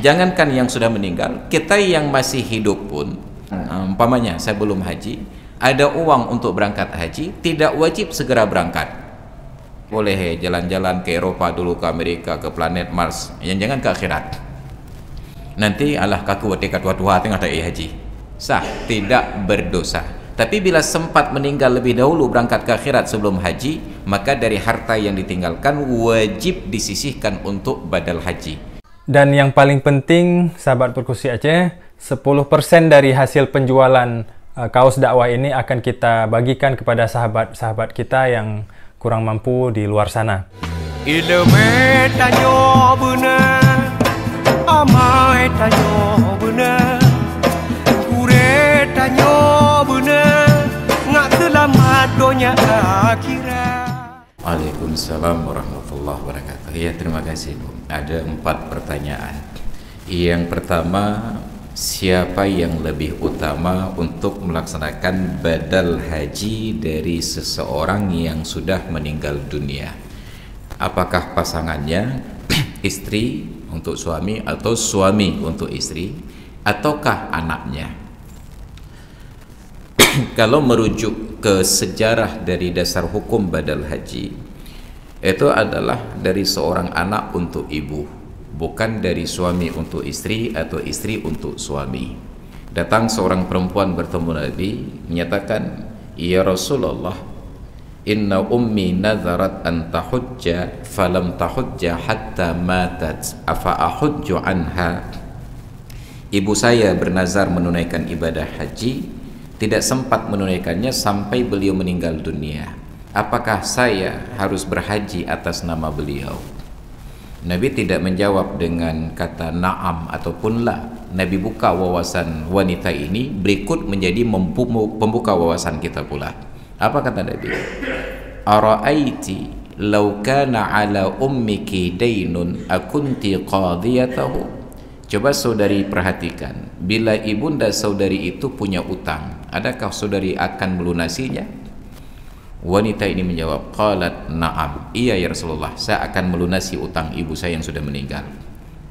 jangankan yang sudah meninggal, kita yang masih hidup pun, umpamanya saya belum haji, ada uang untuk berangkat haji, tidak wajib segera berangkat. Boleh jalan-jalan ke Eropa dulu, ke Amerika, ke planet Mars, yang jangan ke akhirat. Nanti Allah kaku watika tua-tua tengah tak haji. Sah, tidak berdosa. Tapi bila sempat meninggal lebih dahulu berangkat ke akhirat sebelum haji, maka dari harta yang ditinggalkan wajib disisihkan untuk badal haji. Dan yang paling penting, sahabat Perkusi Aceh, 10% dari hasil penjualan kaos dakwah ini akan kita bagikan kepada sahabat-sahabat kita yang kurang mampu di luar sana. Ilmu tanyo benar, amai tanyo benar, kure tanyo benar, ngak selamat dunia akhirat. Waalaikumsalam warahmatullahi wabarakatuh. Ya, terima kasih Bu. Ada 4 pertanyaan. Yang pertama, siapa yang lebih utama untuk melaksanakan badal haji dari seseorang yang sudah meninggal dunia? Apakah pasangannya istri untuk suami atau suami untuk istri, ataukah anaknya? Kalau merujuk ke sejarah dari dasar hukum badal haji, itu adalah dari seorang anak untuk ibu, bukan dari suami untuk istri atau istri untuk suami. Datang seorang perempuan bertemu Nabi, menyatakan, "Ya Rasulullah, inna ummi nazarat an tahujja falam tahujja hatta matat, afa ahujju anha." Ibu saya bernazar menunaikan ibadah haji, tidak sempat menunaikannya sampai beliau meninggal dunia. Apakah saya harus berhaji atas nama beliau? Nabi tidak menjawab dengan kata na'am ataupun la. Nabi buka wawasan wanita ini, berikut menjadi pembuka wawasan kita pula. Apa kata Nabi? Ara'aiti law kana ala ummiki daynun akunti qadiyatahu. Coba saudari perhatikan, bila ibunda saudari itu punya utang, adakah saudari akan melunasinya? Wanita ini menjawab, qalat na'am, iya ya Rasulullah, saya akan melunasi utang ibu saya yang sudah meninggal.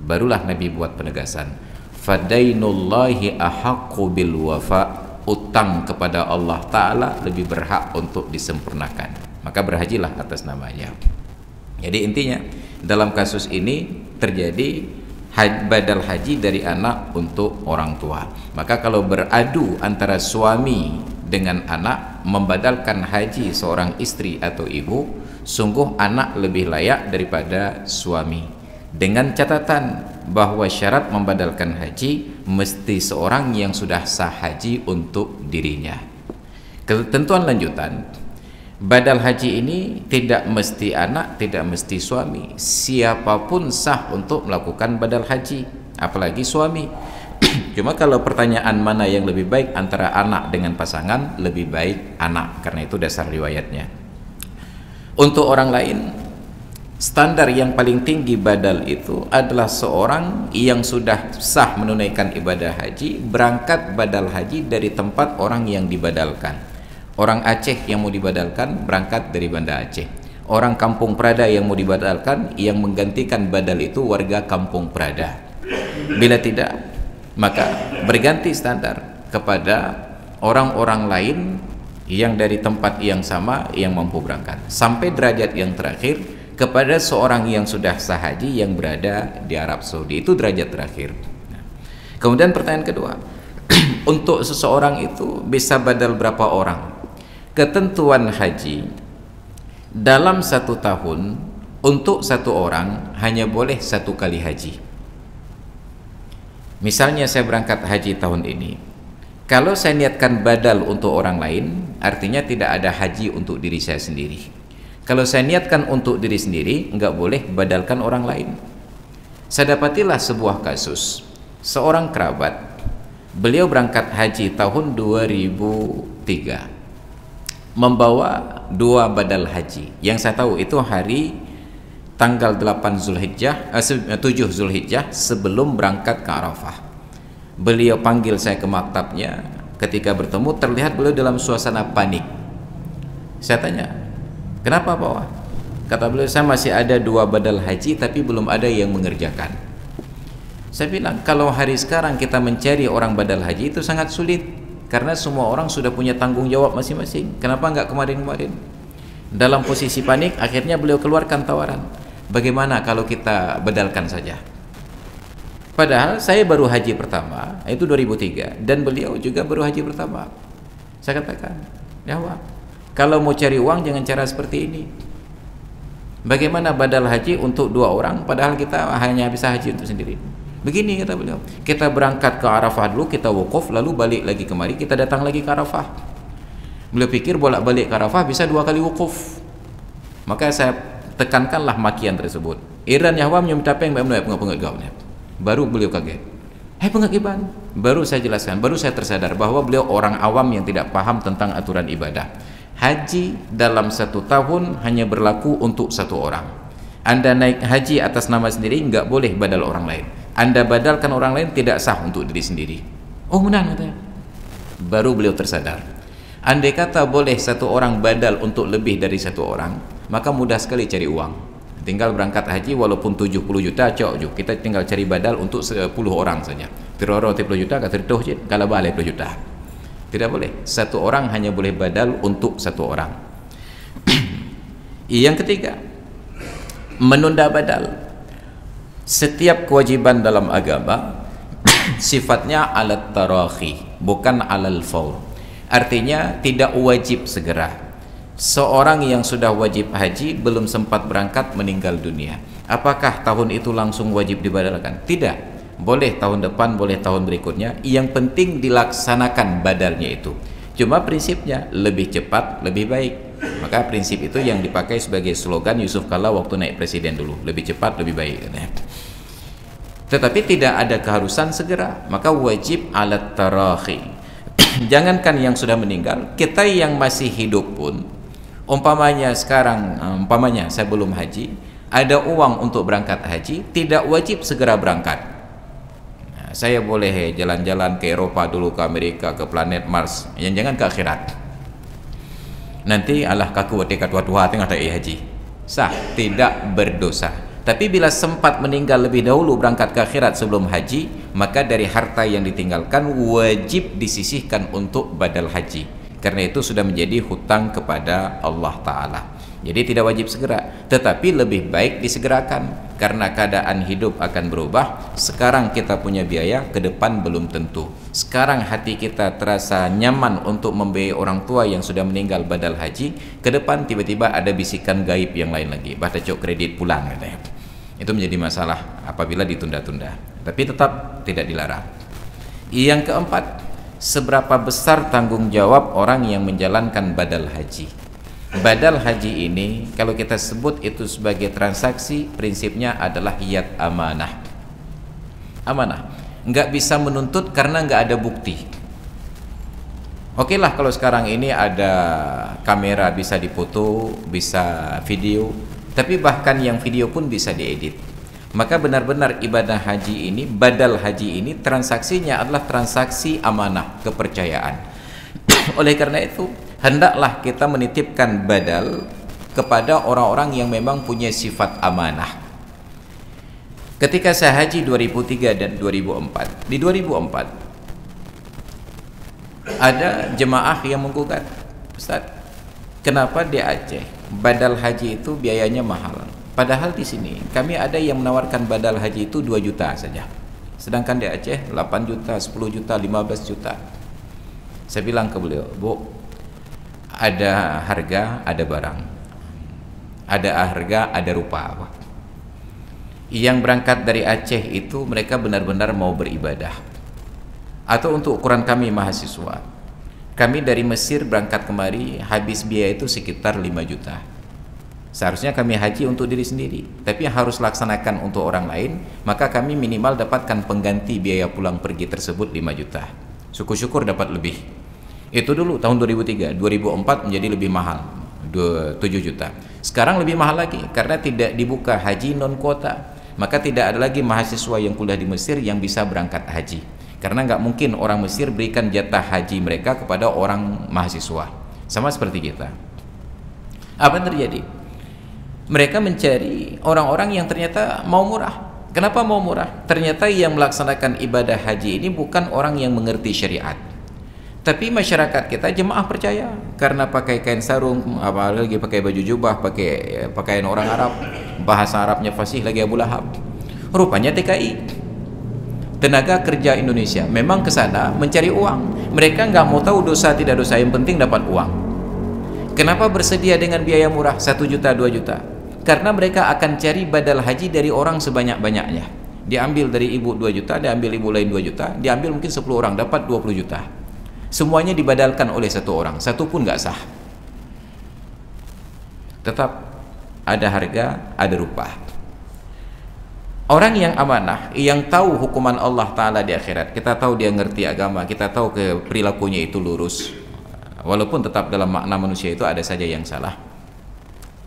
Barulah Nabi buat penegasan, fadainullahi ahaqqu bil wafa, utang kepada Allah Ta'ala lebih berhak untuk disempurnakan, maka berhajilah atas namanya. Jadi intinya dalam kasus ini terjadi badal haji dari anak untuk orang tua. Maka kalau beradu antara suami dengan anak membadalkan haji seorang istri atau ibu, sungguh anak lebih layak daripada suami, dengan catatan bahwa syarat membadalkan haji mesti seorang yang sudah sah haji untuk dirinya. Ketentuan lanjutan, badal haji ini tidak mesti anak, tidak mesti suami, siapapun sah untuk melakukan badal haji, apalagi suami. Cuma kalau pertanyaan mana yang lebih baik antara anak dengan pasangan, lebih baik anak, karena itu dasar riwayatnya. Untuk orang lain, standar yang paling tinggi badal itu adalah seorang yang sudah sah menunaikan ibadah haji, berangkat badal haji dari tempat orang yang dibadalkan. Orang Aceh yang mau dibadalkan berangkat dari Banda Aceh. Orang Kampung Prada yang mau dibadalkan, yang menggantikan badal itu warga Kampung Prada. Bila tidak, maka berganti standar kepada orang-orang lain yang dari tempat yang sama yang mampu berangkat, sampai derajat yang terakhir kepada seorang yang sudah sah haji yang berada di Arab Saudi. Itu derajat terakhir. Kemudian pertanyaan kedua, untuk seseorang itu bisa badal berapa orang? Ketentuan haji dalam 1 tahun untuk 1 orang hanya boleh 1 kali haji. Misalnya saya berangkat haji tahun ini, kalau saya niatkan badal untuk orang lain, artinya tidak ada haji untuk diri saya sendiri. Kalau saya niatkan untuk diri sendiri, enggak boleh badalkan orang lain. Saya dapatilah sebuah kasus, seorang kerabat, beliau berangkat haji tahun 2003, membawa 2 badal haji. Yang saya tahu itu hari tanggal 8 Zulhijjah, 7 Zulhijjah sebelum berangkat ke Arafah. Beliau panggil saya ke maktabnya, ketika bertemu terlihat beliau dalam suasana panik. Saya tanya, kenapa Pak? Kata beliau, saya masih ada 2 badal haji tapi belum ada yang mengerjakan. Saya bilang kalau hari sekarang kita mencari orang badal haji itu sangat sulit, karena semua orang sudah punya tanggung jawab masing-masing. Kenapa enggak kemarin-kemarin? Dalam posisi panik, akhirnya beliau keluarkan tawaran, bagaimana kalau kita badalkan saja. Padahal saya baru haji pertama, itu 2003, dan beliau juga baru haji pertama. Saya katakan, ya Wak, kalau mau cari uang jangan cara seperti ini. Bagaimana badal haji untuk 2 orang, padahal kita hanya bisa haji untuk sendiri. Begini kata beliau, kita berangkat ke Arafah dulu, kita wukuf, lalu balik lagi kemari, kita datang lagi ke Arafah. Beliau pikir bolak-balik ke Arafah bisa 2 kali wukuf. Maka saya tekankanlah makian tersebut. Iran Yahwam yang minta peng pengak gaulnya. Baru beliau kaget. Pengakiban. Baru saya jelaskan, baru saya tersadar bahwa beliau orang awam yang tidak paham tentang aturan ibadah. Haji dalam 1 tahun hanya berlaku untuk 1 orang. Anda naik haji atas nama sendiri, nggak boleh badal orang lain. Anda badalkan orang lain tidak sah untuk diri sendiri. Oh benar katanya. Baru beliau tersadar. Andai kata boleh 1 orang badal untuk lebih dari 1 orang, maka mudah sekali cari uang. Tinggal berangkat haji walaupun 70 juta cok, kita tinggal cari badal untuk 10 orang saja. Tiroro 30 juta kata itu kalau balik 10 juta. Tidak boleh. 1 orang hanya boleh badal untuk 1 orang. Yang ketiga, menunda badal. Setiap kewajiban dalam agama sifatnya alat tarakhi, bukan alal faur. Artinya tidak wajib segera. Seorang yang sudah wajib haji belum sempat berangkat meninggal dunia, apakah tahun itu langsung wajib dibadalkan? Tidak. Boleh tahun depan, boleh tahun berikutnya. Yang penting dilaksanakan badalnya itu. Cuma prinsipnya lebih cepat lebih baik. Maka prinsip itu yang dipakai sebagai slogan Yusuf Kala waktu naik presiden dulu, lebih cepat lebih baik. Tetapi tidak ada keharusan segera, maka wajib alat tarakhi. Jangankan yang sudah meninggal, kita yang masih hidup pun, umpamanya sekarang, umpamanya saya belum haji, ada uang untuk berangkat haji, tidak wajib segera berangkat. Nah, saya boleh jalan-jalan ke Eropa dulu, ke Amerika, ke planet Mars, yang jangan ke akhirat. Nanti Allah kaku watika tua-tua tengah tak haji. Sah, tidak berdosa. Tapi bila sempat meninggal lebih dahulu berangkat ke akhirat sebelum haji, maka dari harta yang ditinggalkan wajib disisihkan untuk badal haji. Karena itu sudah menjadi hutang kepada Allah Ta'ala. Jadi tidak wajib segera, tetapi lebih baik disegerakan. Karena keadaan hidup akan berubah. Sekarang kita punya biaya, ke depan belum tentu. Sekarang hati kita terasa nyaman untuk membiayai orang tua yang sudah meninggal badal haji, ke depan tiba-tiba ada bisikan gaib yang lain lagi, baca cok kredit pulang katanya. Itu menjadi masalah apabila ditunda-tunda. Tapi tetap tidak dilarang. Yang keempat, seberapa besar tanggung jawab orang yang menjalankan badal haji. Badal haji ini kalau kita sebut itu sebagai transaksi, prinsipnya adalah yad amanah. Amanah, nggak bisa menuntut karena nggak ada bukti. Oke lah kalau sekarang ini ada kamera bisa dipoto, bisa video, tapi bahkan yang video pun bisa diedit. Maka benar-benar ibadah haji ini, badal haji ini, transaksinya adalah transaksi amanah, kepercayaan. Oleh karena itu, hendaklah kita menitipkan badal kepada orang-orang yang memang punya sifat amanah. Ketika saya haji 2003 dan 2004, di 2004 ada jemaah yang menggugat, Ustaz, kenapa di Aceh badal haji itu biayanya mahal? Padahal di sini kami ada yang menawarkan badal haji itu 2 juta saja. Sedangkan di Aceh 8 juta, 10 juta, 15 juta. Saya bilang ke beliau, Bu, ada harga, ada barang. Ada harga, ada rupa. Yang berangkat dari Aceh itu mereka benar-benar mau beribadah. Atau untuk ukuran kami mahasiswa, kami dari Mesir berangkat kemari habis biaya itu sekitar 5 juta. Seharusnya kami haji untuk diri sendiri, tapi harus laksanakan untuk orang lain, maka kami minimal dapatkan pengganti biaya pulang pergi tersebut 5 juta. Syukur-syukur dapat lebih. Itu dulu tahun 2003, 2004 menjadi lebih mahal, 7 juta. Sekarang lebih mahal lagi karena tidak dibuka haji non kuota. Maka tidak ada lagi mahasiswa yang kuliah di Mesir yang bisa berangkat haji. Karena nggak mungkin orang Mesir berikan jatah haji mereka kepada orang mahasiswa. Sama seperti kita. Apa yang terjadi? Mereka mencari orang-orang yang ternyata mau murah. Kenapa mau murah? Ternyata yang melaksanakan ibadah haji ini bukan orang yang mengerti syariat, tapi masyarakat kita jemaah percaya, karena pakai kain sarung, apalagi pakai baju jubah, pakai pakaian orang Arab, bahasa Arabnya fasih lagi Abu Lahab. Rupanya TKI, tenaga kerja Indonesia, memang ke sana mencari uang. Mereka nggak mau tahu dosa tidak dosa, yang penting dapat uang. Kenapa bersedia dengan biaya murah 1 juta 2 juta? Karena mereka akan cari badal haji dari orang sebanyak-banyaknya. Diambil dari ibu 2 juta, diambil ibu lain 2 juta, diambil mungkin 10 orang, dapat 20 juta. Semuanya dibadalkan oleh satu orang, satu pun nggak sah. Tetap ada harga, ada rupa. Orang yang amanah, yang tahu hukuman Allah Ta'ala di akhirat, kita tahu dia ngerti agama, kita tahu ke perilakunya itu lurus, walaupun tetap dalam makna manusia itu ada saja yang salah,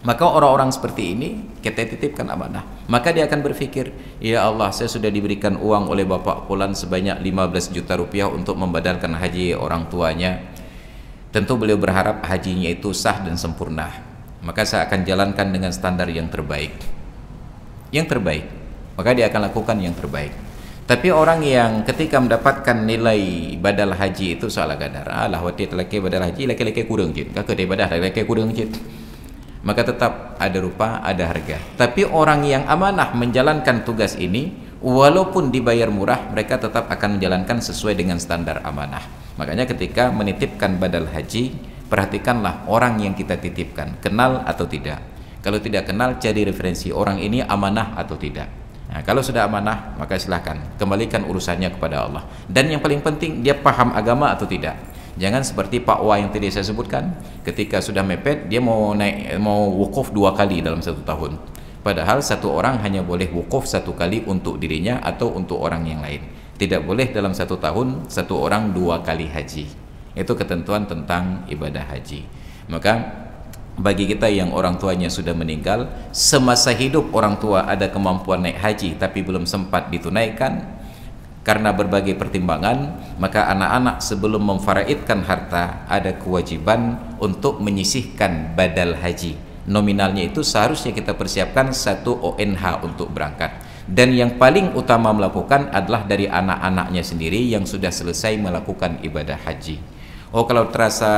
maka orang-orang seperti ini kita titipkan amanah. Maka dia akan berpikir, ya Allah, saya sudah diberikan uang oleh Bapak Fulan sebanyak 15 juta rupiah untuk membadalkan haji orang tuanya. Tentu beliau berharap hajinya itu sah dan sempurna, maka saya akan jalankan dengan standar yang terbaik. Yang terbaik, maka dia akan lakukan yang terbaik. Tapi orang yang ketika mendapatkan nilai badal haji itu salah kadar, alah wati laki badal haji laki-laki kurang jid, kakak dia badal laki-laki kurang jid, maka tetap ada rupa, ada harga. Tapi orang yang amanah menjalankan tugas ini, walaupun dibayar murah, mereka tetap akan menjalankan sesuai dengan standar amanah. Makanya ketika menitipkan badal haji, perhatikanlah orang yang kita titipkan, kenal atau tidak. Kalau tidak kenal, cari referensi orang ini amanah atau tidak. Nah, kalau sudah amanah, maka silahkan kembalikan urusannya kepada Allah. Dan yang paling penting, dia paham agama atau tidak. Jangan seperti Pak Wah yang tadi saya sebutkan, ketika sudah mepet dia mau wukuf 2 kali dalam 1 tahun, padahal satu orang hanya boleh wukuf 1 kali untuk dirinya atau untuk orang yang lain. Tidak boleh dalam 1 tahun satu orang 2 kali haji. Itu ketentuan tentang ibadah haji. Maka bagi kita yang orang tuanya sudah meninggal, semasa hidup orang tua ada kemampuan naik haji tapi belum sempat ditunaikan karena berbagai pertimbangan, maka anak-anak sebelum memfaraidkan harta ada kewajiban untuk menyisihkan badal haji. Nominalnya itu seharusnya kita persiapkan 1 ONH untuk berangkat. Dan yang paling utama melakukan adalah dari anak-anaknya sendiri yang sudah selesai melakukan ibadah haji. Oh, kalau terasa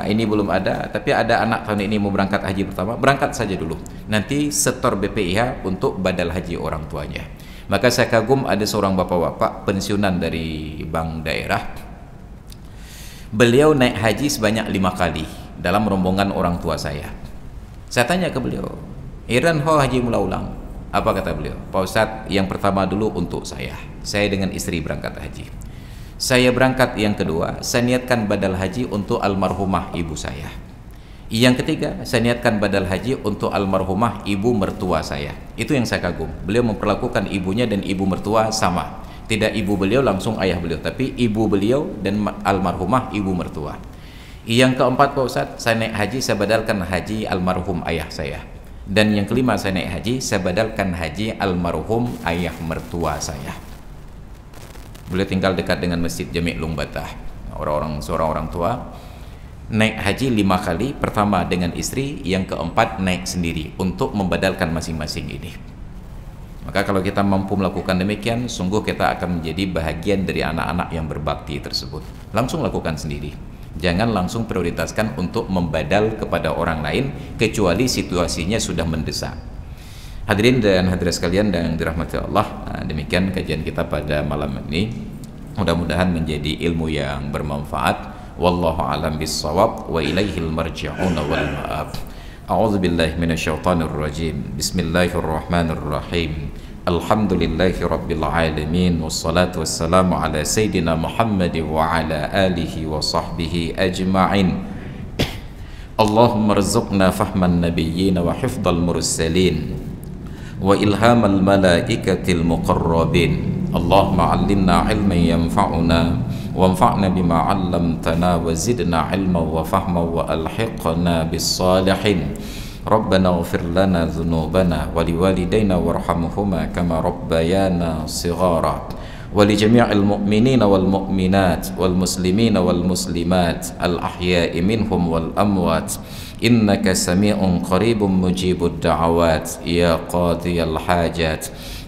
ini belum ada, tapi ada anak tahun ini mau berangkat haji pertama, berangkat saja dulu. Nanti setor BPIH untuk badal haji orang tuanya. Maka saya kagum, ada seorang bapak-bapak pensiunan dari bank daerah. Beliau naik haji sebanyak 5 kali dalam rombongan orang tua saya. Saya tanya ke beliau, Iran ho haji mula ulang? Apa kata beliau? Pak Ustadz, yang pertama dulu untuk saya dengan istri berangkat haji. Saya berangkat yang kedua, saya niatkan badal haji untuk almarhumah ibu saya. Yang ketiga, saya niatkan badal haji untuk almarhumah ibu mertua saya. Itu yang saya kagum. Beliau memperlakukan ibunya dan ibu mertua sama. Tidak ibu beliau langsung ayah beliau, tapi ibu beliau dan almarhumah ibu mertua. Yang keempat, Pak Ustadz, saya naik haji, saya badalkan haji almarhum ayah saya. Dan yang kelima, saya naik haji, saya badalkan haji almarhum ayah mertua saya. Beliau tinggal dekat dengan Masjid Jami' Lung Batah. Seorang orang tua naik haji 5 kali, pertama dengan istri, yang keempat naik sendiri untuk membadalkan masing-masing ini. Maka kalau kita mampu melakukan demikian, sungguh kita akan menjadi bahagian dari anak-anak yang berbakti tersebut. Langsung lakukan sendiri, jangan langsung prioritaskan untuk membadal kepada orang lain kecuali situasinya sudah mendesak. Hadirin dan hadirat sekalian yang dirahmati Allah, demikian kajian kita pada malam ini. Mudah-mudahan menjadi ilmu yang bermanfaat. Wallahu a'lam bis-shawab wa ilaihil marji'un wal ma'ab. A'udzu billahi minasyaitonir rajim. Bismillahirrahmanirrahim. Alhamdulillahi rabbil alamin, wassalatu wassalamu ala sayyidina Muhammad wa ala alihi wa sahbihi ajma'in. Allahumma rzuqna fahman nabiyyin wa hifdzal mursalin wa ilhamal malaikatil muqarrabin. Allahumma 'allimna 'ilman yanfa'una وانفعنا بما علمتنا وزدنا علما وفهما وألحقنا بالصالحين. ربنا اغفر لنا ذنوبنا ولوالدينا وارحمهما كما ربيانا صغارا ولجميع المؤمنين والمؤمنات والمسلمين والمسلمات الأحياء منهم والأموات إنك سميع قريب مجيب الدعوات يا قاضي الحاجات.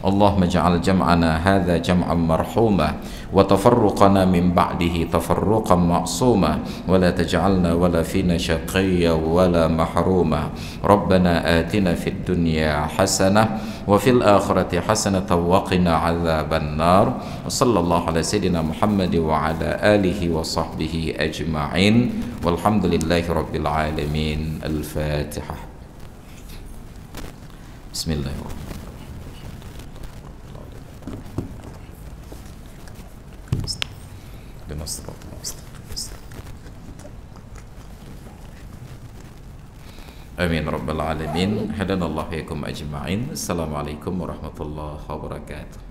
اللهم اجعل جمعنا هذا جمعا مرحوما وتفرقنا من بعده تفرقا معصوما ولا تجعلنا ولا فينا شقيا ولا محروما ربنا آتنا في الدنيا حسنة وفي الآخرة حسنة وقنا عذاب النار وصلى الله على سيدنا محمد وعلى آله وصحبه أجمعين والحمد لله رب العالمين. الفاتحة. بسم الله الرحمن Amin rabbal alamin. Hadanallahu yakum ajma'in. Assalamualaikum warahmatullahi wabarakatuh.